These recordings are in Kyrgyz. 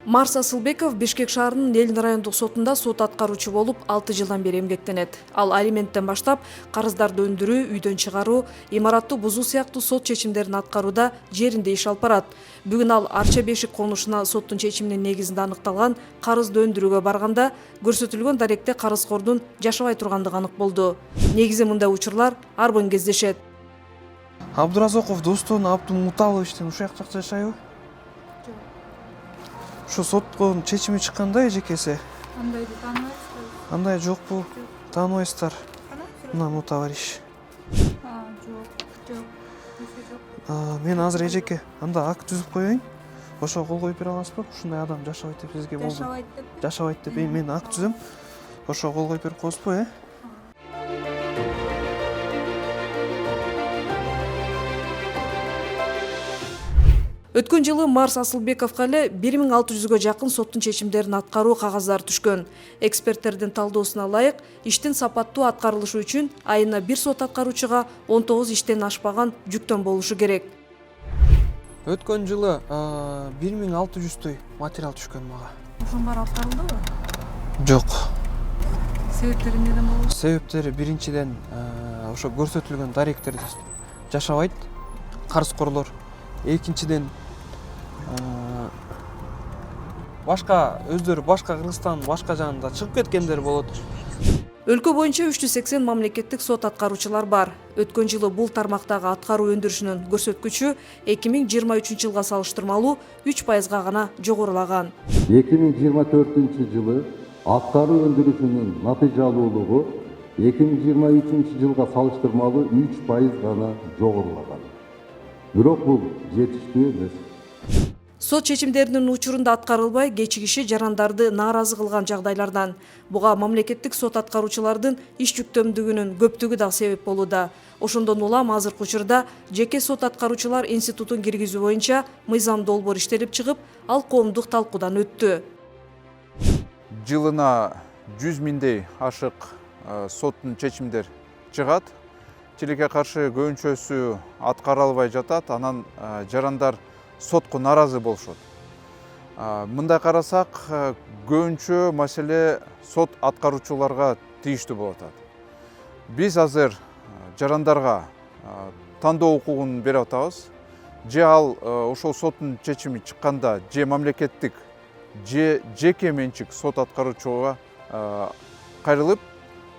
Марс Асылбеков Бишкек шаарынын Элин райондук сотунда сот аткаруучу болуп 6 жылдан бери эмгектенет. Ал алименттен баштап карыздарды өндүрүү, үйдөн чыгаруу, имаратты бузуу сыяктуу сот чечимдерин аткарууда жеринде иш алып барат. Бүгүн ал Арча Бешик конушуна соттун чечиминин негизинде аныкталган карызды өндүрүүгө барганда көрсөтүлгөн даректе карызкордун жашабай тургандыгы анык болду. Негизи мындай учурлар ар көн кездешет. Абдуразоков Достон Абдумуталовичтен ушул жакта жашайбы? Şu sotkun çeçimi çıkanda ejekese. Андайды тааныбайсызбы? Андай жокпу? Тааныбайсыздар. Мына му товарищ. Жок. Жок. Мен азыр эжеке анда акт түзүп коеюн. Ошого кол коюп бере аласызбы? Ушундай адам жашабайт деп сизге болду. Жашабайт деп мен акт түзөм. Ошого кол коюп берип коесузбу, Өткөн жылы Марс Асылбековго эле 1600-гө жакын соттун чечимдерин аткаруу кагаздары түшкөн. Эксперттердин талдоосуна ылайык, иштин сапаттуу аткарылышы үчүн айына бир сот аткаруучуга 19 иштен ашпаган жүктөн болушу керек. Өткөн жылы 1600 материал түшкөн мага. Ошонун баары аткарылдыбы? Жок. Себептери эмнеден болду? Себептери биринчиден ошо көрсөтүлгөн даректерди жашабайт карызкорлор. Экинчиден өздөрү башка Кыргызстандын башка жагында чыгып кеткендер болот. Өлкө боюнча 380 мамлекеттик сот аткаруучулар бар. Өткөн жылы бул тармактагы аткаруу өндүрүшүнүн көрсөткүчү 2023 жылга салыштырмалуу 3%га гана жогорулаган. 2024 жылы аткаруу өндүрүшүнүн натыйжалуулугу 2023 жылга салыштырмалуу 3% гана жогорулаган. Бирок бул жетиштүү эмес. Сот чечимдеринин учурунда аткарылбай кечигиши жарандарды нааразы кылган жагдайлардан. Буга мамлекеттик сот аткаруучулардын иш жүктөмдүгүнүн көптүгү да себеп болууда. Ошондон улам азыркы учурда жеке сот аткаруучулар институтун киргизүү боюнча мыйзам долбоор иштелип чыгып, ал коомдук талкуудан өттү. Жылына 100 миңдей ашык соттун чечимдер чыгат. Тилекке каршы көбүнчөсү аткарылбай жатат, анан жарандар сотко нааразы болушот. Мындай карасак, көбүнчө маселе сот аткаруучуларга тийиштүү болуп атат. Биз азыр жарандарга тандоо укугун берип атабыз. Же ал ошол соттун чечими чыкканда же мамлекеттик, же жеке менчик сот аткаруучуга кайрылып,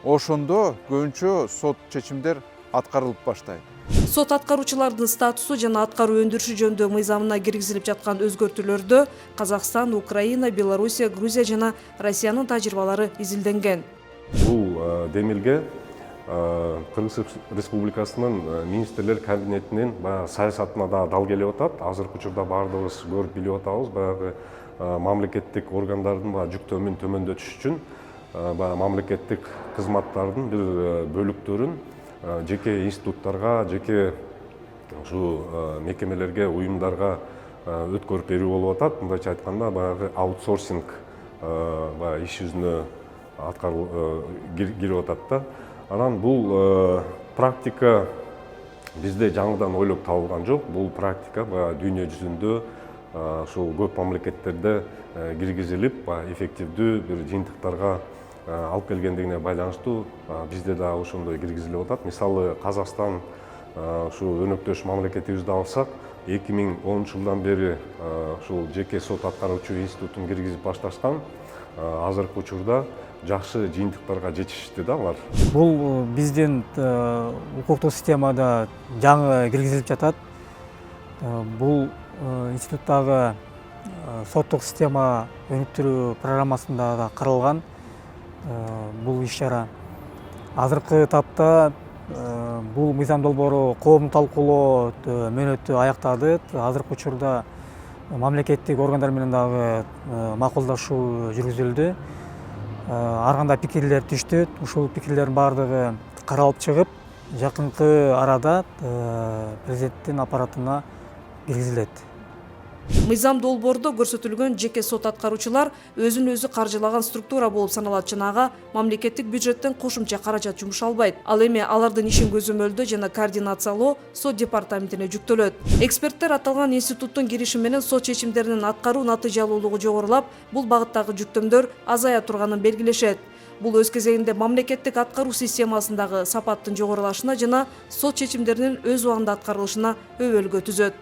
ошондо көбүнчө сот чечимдер аткарылып баштайт. Сот аткаруучулардын статусу жана аткаруу өндүрүшү жөнүндө мыйзамына киргизилип жаткан өзгөртүүлөрдө Казакстан, Украина, Белоруссия, Грузия жана Россиянын тажрыйбалары изилденген. Бул демилге Кыргыз Республикасынын министрлер кабинетинин саясатына да дал келип атат. Азыркы учурда баардыгыбыз көрүп билип атабыз. Баягы мамлекеттик органдардын жүктөмүн төмөндөтүш үчүн мамлекеттик кызматтардын бир бөлүктөрүн жеке институттарга, жеке мекемелерге, уюмдарга өткөрүп берүү болуп атат. Мындайча айтканда, баягы аутсорсинг иш жүзүнө кирип атат да. Анан бул практика бизде жаңыдан ойлоп табылган жок. Бул практика дүйнө жүзүндө ушул көп мамлекеттерде киргизилип, эффективдүү бир жыйынтыктарга алып келгендигине байланыштуу бизде да ошондой киргизилип атат. Мисалы Казакстан ушул өнөктөш мамлекетибизди алсак, 2010 жылдан бери ушул жеке сот аткаруучу институтун киргизип башташкан. Азыркы учурда жакшы жыйынтыктарга жетишти да алар. Бул биздин укуктук системада жаңы киргизилип жатат. Бул институттагы соттук система өнүктүрүү программасында да каралган. Бул иш-чара азыркы этапта бул мыйзам долбоору коомдук талкуулоо мөөнөтү аяктады. Азыркы учурда мамлекеттик органдар менен дагы макулдашуу жүргүзүлдү. Ар кандай пикирлер түштү. Ушул пикирлердин баардыгы каралып чыгып, жакынкы арада президенттин аппаратына киргизилет. Мыйзам долбоордо көрсөтүлгөн жеке сот аткаруучулар өзүн өзү каржылаган структура болуп саналат жана ага мамлекеттик бюджеттен кошумча каражат жумшалбайт. Ал эми алардын ишин көзөмөлдөө жана координациялоо сот департаментине жүктөлөт. Эксперттер аталган институттун кириши менен сот чечимдеринин аткаруу натыйжалуулугу жогорулап, бул багыттагы жүктөмдөр азая турганын белгилешет. Бул өз кезегинде мамлекеттик аткаруу системасындагы сапаттын жогорулашына жана сот чечимдеринин өз убагында аткарылышына өбөлгө түзөт.